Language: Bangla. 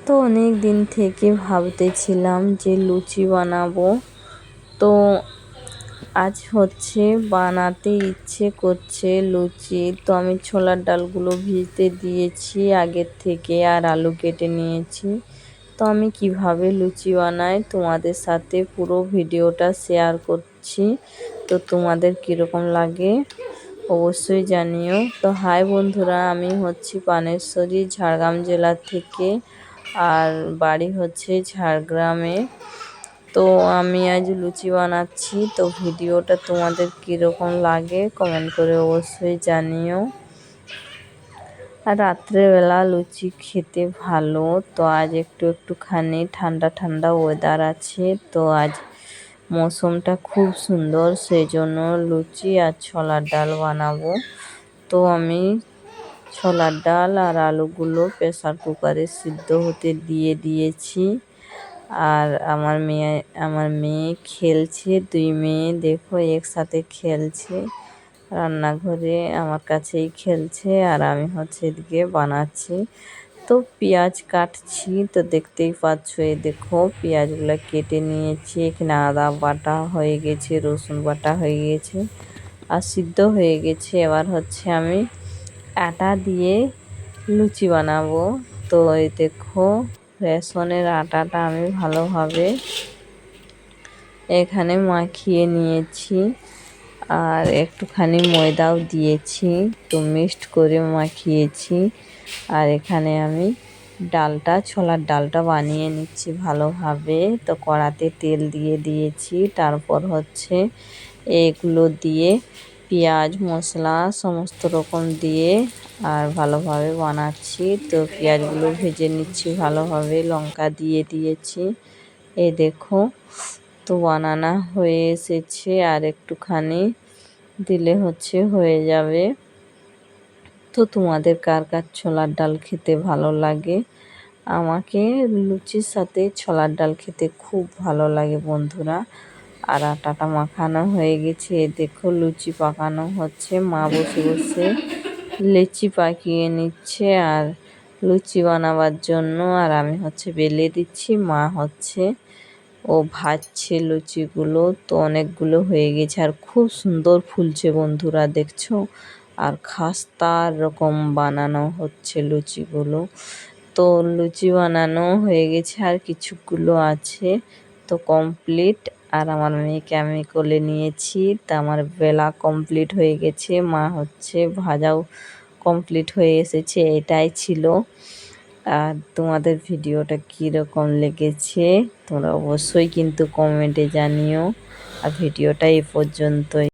তো অনেক দিন থেকে ভাবতেছিলাম যে লুচি বানাবো। তো আজ বানাতে ইচ্ছে করছে লুচি। তো আমি ছোলার ডালগুলো ভিজতে দিয়েছি আগের থেকে, আর আলু কেটে নিয়েছি। তো আমি কিভাবে লুচি বানাই তোমাদের সাথে পুরো ভিডিওটা শেয়ার করছি। তো তোমাদের কীরকম লাগে অবশ্যই জানিও। তো হাই বন্ধুরা, আমি পানেশ্বরী, ঝাড়গ্রাম জেলা থেকে, আর বাড়ি ঝাড়গ্রামে। তো আমি আজ লুচি বানাচ্ছি। তো ভিডিওটা তোমাদের কীরকম লাগে কমেন্ট করে অবশ্যই জানিও। আর রাত্রেবেলা লুচি খেতে ভালো। তো আজ একটুখানি ঠান্ডা ঠান্ডা ওয়েদার আছে। তো আজ মৌসুমটা খুব সুন্দর, সেই জন্য লুচি আর ছোলার ডাল বানাবো। তো আমি ছোলার ডাল আর আলুগুলো প্রেসার কুকারে সিদ্ধ হতে দিয়ে দিয়েছি। আর আমার মেয়ে খেলছে, 2 মেয়ে দেখো একসাথে খেলছে রান্নাঘরে, আমার কাছেই খেলছে। আর আমি এদিকে বানাচ্ছি। তো পেঁয়াজ কাটছি। তো দেখতেই পাচ্ছ, দেখো পেঁয়াজগুলো কেটে নিয়েছি। এখানে আদা বাটা হয়ে গেছে, রসুন বাটা হয়ে গেছে, আর সিদ্ধ হয়ে গেছে। এবার আমি আটা দিয়ে লুচি বানাবো। তো এই দেখো রেশনের আটাটা আমি ভালোভাবে এখানে মাখিয়ে নিয়েছি, আর একটুখানি ময়দাও দিয়েছি। তো মিক্সড করে মাখিয়েছি। আর এখানে আমি ছোলার ডালটা বানিয়ে নিচ্ছি ভালোভাবে। তো কড়াতে তেল দিয়ে দিয়েছি। তারপর এগুলো দিয়ে পেঁয়াজ মশলা সমস্ত রকম দিয়ে আর ভালোভাবে বানাচ্ছি। তো পেঁয়াজগুলো ভেজে নিচ্ছি ভালোভাবে, লঙ্কা দিয়ে দিয়েছি। এই দেখো, তো বানানা হয়ে এসেছে, আর একটুখানি দিলে হয়ে যাবে। তো তোমাদের কার কার ছোলার ডাল খেতে ভালো লাগে? আমাকে লুচির সাথে ছোলার ডাল খেতে খুব ভালো লাগে বন্ধুরা। আর আটাটা মাখানো হয়ে গেছে। দেখো লুচি পাকানো হচ্ছে, মা বসে বসে লেচি পাকিয়ে নিচ্ছে আর লুচি বানাবার জন্য। আর আমি বেলে দিচ্ছি, মা ও ভাজছে লুচিগুলো। তো অনেকগুলো হয়ে গেছে, আর খুব সুন্দর ফুলছে বন্ধুরা, দেখছো? আর খাস্তা রকম বানানো হচ্ছে লুচিগুলো। তো লুচি বানানো হয়ে গেছে, আর কিছুগুলো আছে। তো কমপ্লিট। আর আমার মেয়েকে আমি কোলে নিয়েছি। তা আমার বেলা কমপ্লিট হয়ে গেছে, মা ভাজাও কমপ্লিট হয়ে এসেছে। এটাই ছিল। আর তোমাদের ভিডিওটা কীরকম লেগেছে তোমরা অবশ্যই কিন্তু কমেন্টে জানিও। আর ভিডিওটা এই পর্যন্তই।